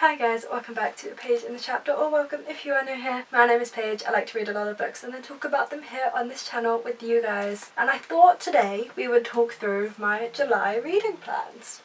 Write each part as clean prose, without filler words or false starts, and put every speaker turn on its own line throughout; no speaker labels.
Hi guys, welcome back to A Page in the Chapter, or welcome if you are new here. My name is Paige. I like to read a lot of books and then talk about them here on this channel with you guys. And I thought today we would talk through my July reading plans.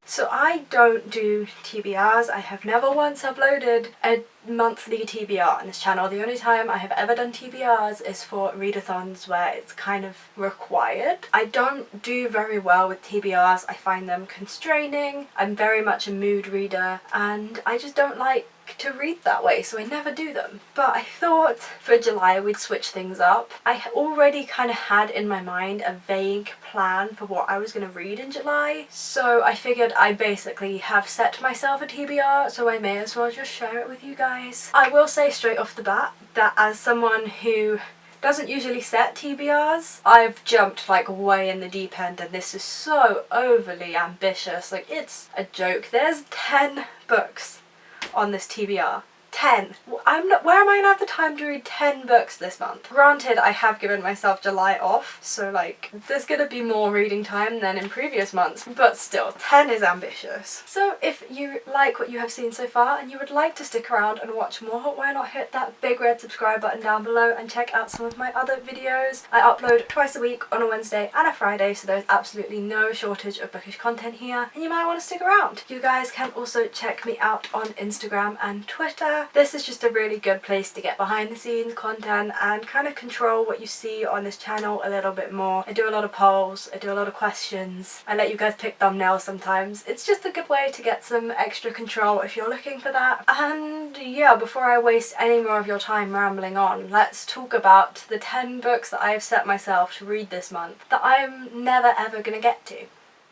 So I don't do TBRs. I have never once uploaded a monthly TBR on this channel. The only time I have ever done TBRs is for readathons where it's kind of required. I don't do very well with TBRs. I find them constraining. I'm very much a mood reader and I just don't like to read that way, so I never do them. But I thought for July we'd switch things up. I already kind of had in my mind a vague plan for what I was going to read in July, so I figured I basically have set myself a TBR, so I may as well just share it with you guys. I will say straight off the bat that as someone who doesn't usually set TBRs, I've jumped like way in the deep end and this is so overly ambitious, like it's a joke. There's 10 books on this TBR. 10. Where am I gonna have the time to read 10 books this month? Granted, I have given myself July off, so like there's gonna be more reading time than in previous months, but still, 10 is ambitious. So if you like what you have seen so far and you would like to stick around and watch more, why not hit that big red subscribe button down below and check out some of my other videos. I upload twice a week on a Wednesday and a Friday, so there's absolutely no shortage of bookish content here and you might want to stick around. You guys can also check me out on Instagram and Twitter. This is just a really good place to get behind the scenes content and kind of control what you see on this channel a little bit more. I do a lot of polls, I do a lot of questions, I let you guys pick thumbnails sometimes. It's just a good way to get some extra control if you're looking for that. And yeah, before I waste any more of your time rambling on, let's talk about the 10 books that I have set myself to read this month that I'm never ever gonna get to.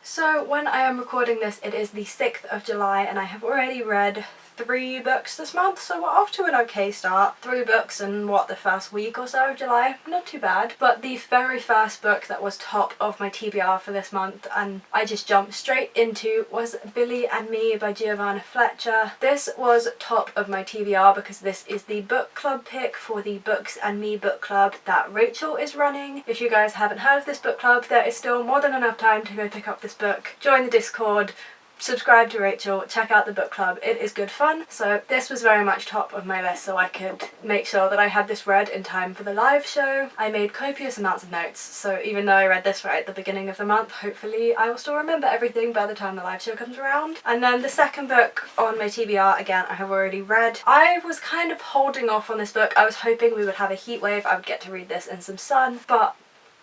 So when I am recording this, it is the 6th of July and I have already read 3 books this month, so we're off to an okay start. 3 books in the first week or so of July, not too bad. But the very first book that was top of my TBR for this month and I just jumped straight into was Billy and Me by Giovanna Fletcher. This was top of my TBR because this is the book club pick for the Books and Me book club that Rachel is running. If you guys haven't heard of this book club, there is still more than enough time to go pick up this book, join the Discord, subscribe to Rachel, check out the book club, it is good fun. So this was very much top of my list so I could make sure that I had this read in time for the live show. I made copious amounts of notes, so even though I read this right at the beginning of the month, hopefully I will still remember everything by the time the live show comes around. And then the second book on my TBR, again, I have already read. I was kind of holding off on this book. I was hoping we would have a heat wave, I would get to read this in some sun, but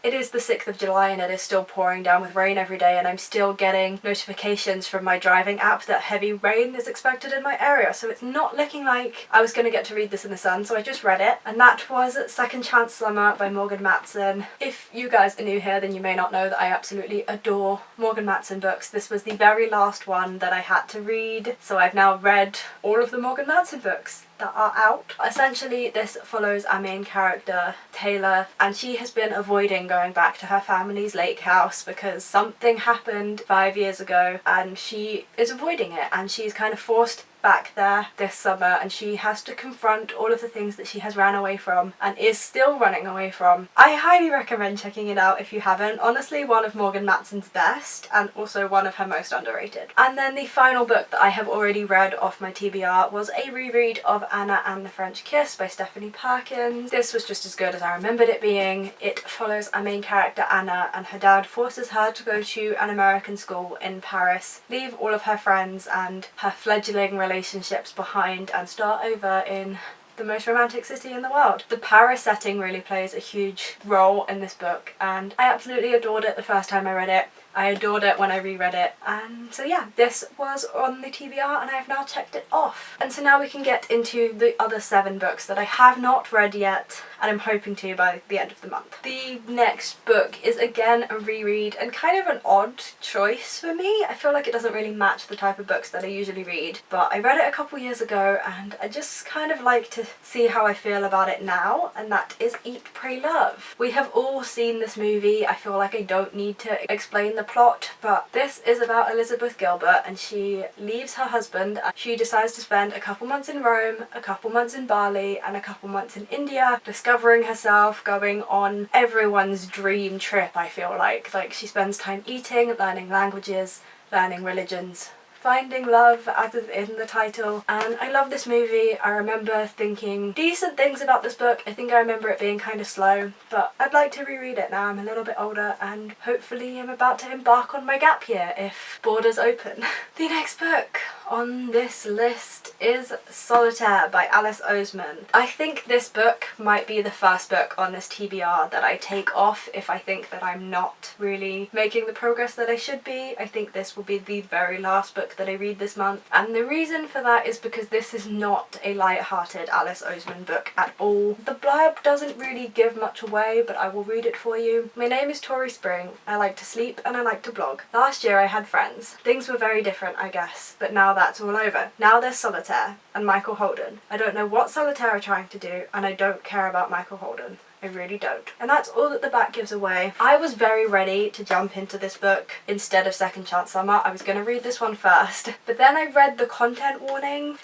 it is the 6th of July and it is still pouring down with rain every day and I'm still getting notifications from my driving app that heavy rain is expected in my area, so it's not looking like I was going to get to read this in the sun, so I just read it, and that was Second Chance Summer by Morgan Matson. If you guys are new here then you may not know that I absolutely adore Morgan Matson books. This was the very last one that I had to read, so I've now read all of the Morgan Matson books that are out. Essentially this follows our main character Taylor and she has been avoiding going back to her family's lake house because something happened 5 years ago and she is avoiding it and she's kind of forced back there this summer and she has to confront all of the things that she has ran away from and is still running away from. I highly recommend checking it out if you haven't. Honestly, one of Morgan Matson's best and also one of her most underrated. And then the final book that I have already read off my TBR was a reread of Anna and the French Kiss by Stephanie Perkins. This was just as good as I remembered it being. It follows our main character Anna and her dad forces her to go to an American school in Paris, leave all of her friends and her fledgling relationships behind and start over in the most romantic city in the world. The Paris setting really plays a huge role in this book and I absolutely adored it the first time I read it. I adored it when I reread it, and so yeah, this was on the TBR and I have now checked it off. And so now we can get into the other 7 books that I have not read yet and I'm hoping to by the end of the month. The next book is again a reread and kind of an odd choice for me. I feel like it doesn't really match the type of books that I usually read, but I read it a couple years ago and I just kind of like to see how I feel about it now, and that is Eat, Pray, Love. We have all seen this movie. I feel like I don't need to explain the plot, but this is about Elizabeth Gilbert, and she leaves her husband and she decides to spend a couple months in Rome, a couple months in Bali, and a couple months in India, discovering herself, going on everyone's dream trip, I feel like. Like, she spends time eating, learning languages, learning religions, finding love, as is in the title. And I love this movie. I remember thinking decent things about this book. I think I remember it being kind of slow, but I'd like to reread it now I'm a little bit older, and hopefully I'm about to embark on my gap year if borders open. The next book on this list is Solitaire by Alice Oseman. I think this book might be the first book on this TBR that I take off if I think that I'm not really making the progress that I should be. I think this will be the very last book that I read this month, and the reason for that is because this is not a light-hearted Alice Oseman book at all. The blurb doesn't really give much away, but I will read it for you. My name is Tori Spring. I like to sleep and I like to blog. Last year I had friends. Things were very different, I guess, but now that's all over. Now there's Solitaire and Michael Holden. I don't know what Solitaire are trying to do, and I don't care about Michael Holden. I really don't. And that's all that the back gives away. I was very ready to jump into this book instead of Second Chance Summer. I was going to read this one first, but then I read the content warning.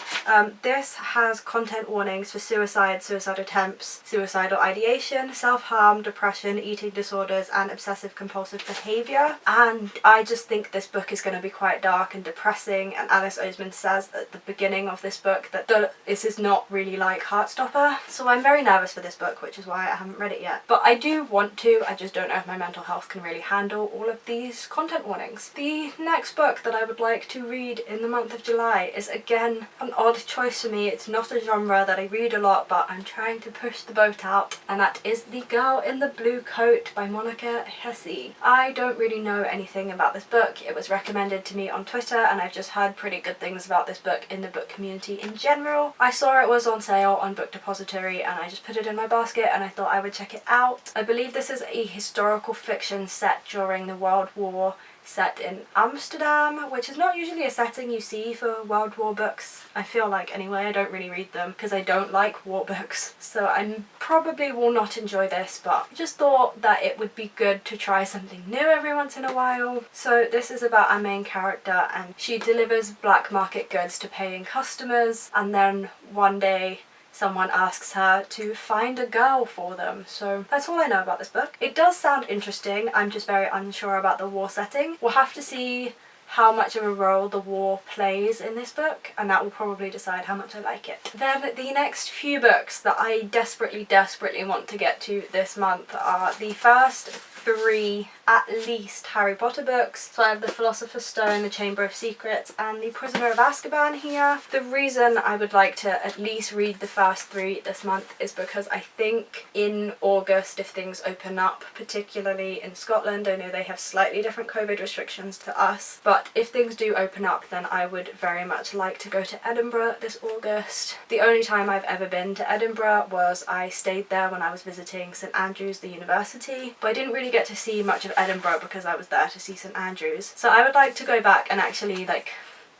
This has content warnings for suicide, suicide attempts, suicidal ideation, self-harm, depression, eating disorders, and obsessive compulsive behaviour. And I just think this book is going to be quite dark and depressing, and Alice Oseman says at the beginning of this book that this is not really like Heartstopper. So I'm very nervous for this book, which is why I haven't read it yet. But I do want to, I just don't know if my mental health can really handle all of these content warnings. The next book that I would like to read in the month of July is again an odd choice for me. It's not a genre that I read a lot, but I'm trying to push the boat out, and that is The Girl in the Blue Coat by Monica Hesse. I don't really know anything about this book. It was recommended to me on Twitter, and I've just heard pretty good things about this book in the book community in general. I saw it was on sale on Book Depository, and I just put it in my basket, and I thought I would check it out. I believe this is a historical fiction set during the World War, set in Amsterdam, which is not usually a setting you see for World War books. I feel like, anyway. I don't really read them because I don't like war books, so I probably will not enjoy this, but I just thought that it would be good to try something new every once in a while. So this is about our main character, and she delivers black market goods to paying customers, and then one day someone asks her to find a girl for them. So that's all I know about this book. It does sound interesting. I'm just very unsure about the war setting. We'll have to see how much of a role the war plays in this book, and that will probably decide how much I like it. Then the next few books that I desperately want to get to this month are the first 3 at least Harry Potter books. So I have the Philosopher's Stone, the Chamber of Secrets, and the Prisoner of Azkaban here. The reason I would like to at least read the first 3 this month is because I think in August, if things open up, particularly in Scotland, I know they have slightly different COVID restrictions to us, but if things do open up, then I would very much like to go to Edinburgh this August. The only time I've ever been to Edinburgh was I stayed there when I was visiting St Andrews, the university, but I didn't really get to see much of Edinburgh because I was there to see St Andrews. So I would like to go back and actually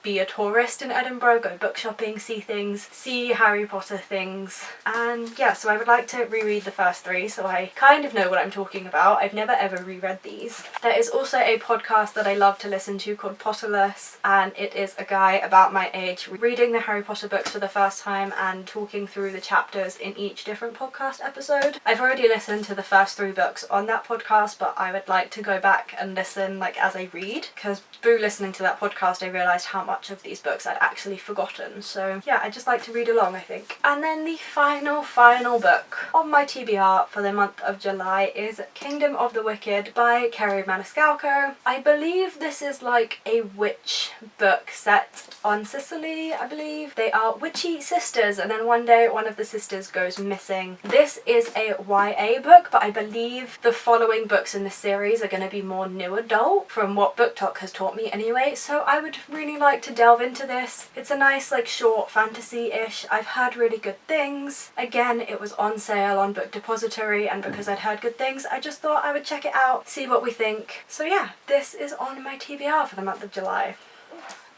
be a tourist in Edinburgh, go book shopping, see things, see Harry Potter things, and yeah, so I would like to reread the first 3 so I kind of know what I'm talking about. I've never ever reread these. There is also a podcast that I love to listen to called Potterless, and it is a guy about my age reading the Harry Potter books for the first time and talking through the chapters in each different podcast episode. I've already listened to the first 3 books on that podcast, but I would like to go back and listen as I read, because through listening to that podcast I realised how much of these books I'd actually forgotten. So yeah, I just like to read along, I think. And then the final book on my TBR for the month of July is Kingdom of the Wicked by Kerri Maniscalco. I believe this is a witch book set on Sicily, I believe. They are witchy sisters, and then one day one of the sisters goes missing. This is a YA book, but I believe the following books in the series are going to be more new adult, from what BookTok has taught me anyway, so I would really like to delve into this. It's a nice short fantasy-ish. I've heard really good things. Again, it was on sale on Book Depository, and because I'd heard good things, I just thought I would check it out, see what we think. So yeah, this is on my TBR for the month of July.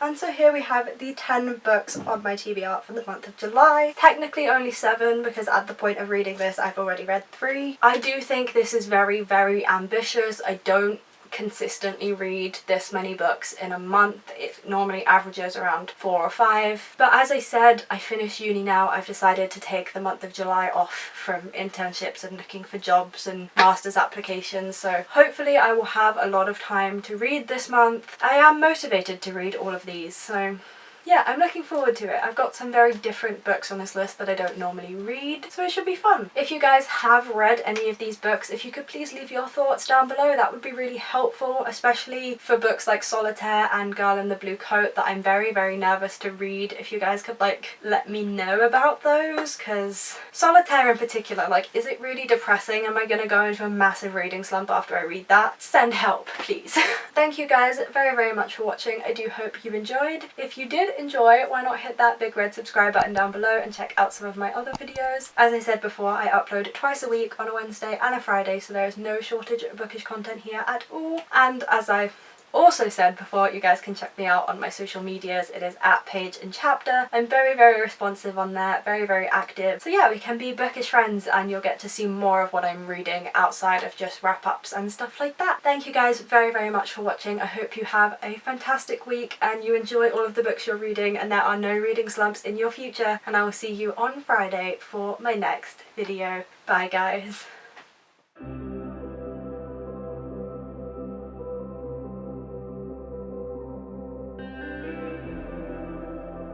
And so here we have the 10 books on my TBR for the month of July. Technically only 7 because at the point of reading this I've already read 3. I do think this is very, very ambitious. I don't consistently read this many books in a month. It normally averages around 4 or 5. But as I said, I finished uni now. I've decided to take the month of July off from internships and looking for jobs and master's applications. So hopefully I will have a lot of time to read this month. I am motivated to read all of these, so yeah, I'm looking forward to it. I've got some very different books on this list that I don't normally read, so it should be fun. If you guys have read any of these books, if you could please leave your thoughts down below, that would be really helpful, especially for books like Solitaire and Girl in the Blue Coat that I'm very, very nervous to read. If you guys could like let me know about those, because Solitaire in particular, like, is it really depressing? Am I gonna go into a massive reading slump after I read that? Send help, please. Thank you guys very, very much for watching. I do hope you enjoyed. If you did enjoy, why not hit that big red subscribe button down below and check out some of my other videos. As I said before, I upload twice a week on a Wednesday and a Friday, so there is no shortage of bookish content here at all. And as I also said before, you guys can check me out on my social medias. It is at Page and Chapter. I'm very, very responsive on there, very, very active. So yeah, we can be bookish friends and you'll get to see more of what I'm reading outside of just wrap-ups and stuff like that. Thank you guys very, very much for watching. I hope you have a fantastic week and you enjoy all of the books you're reading and there are no reading slumps in your future, and I will see you on Friday for my next video. Bye guys.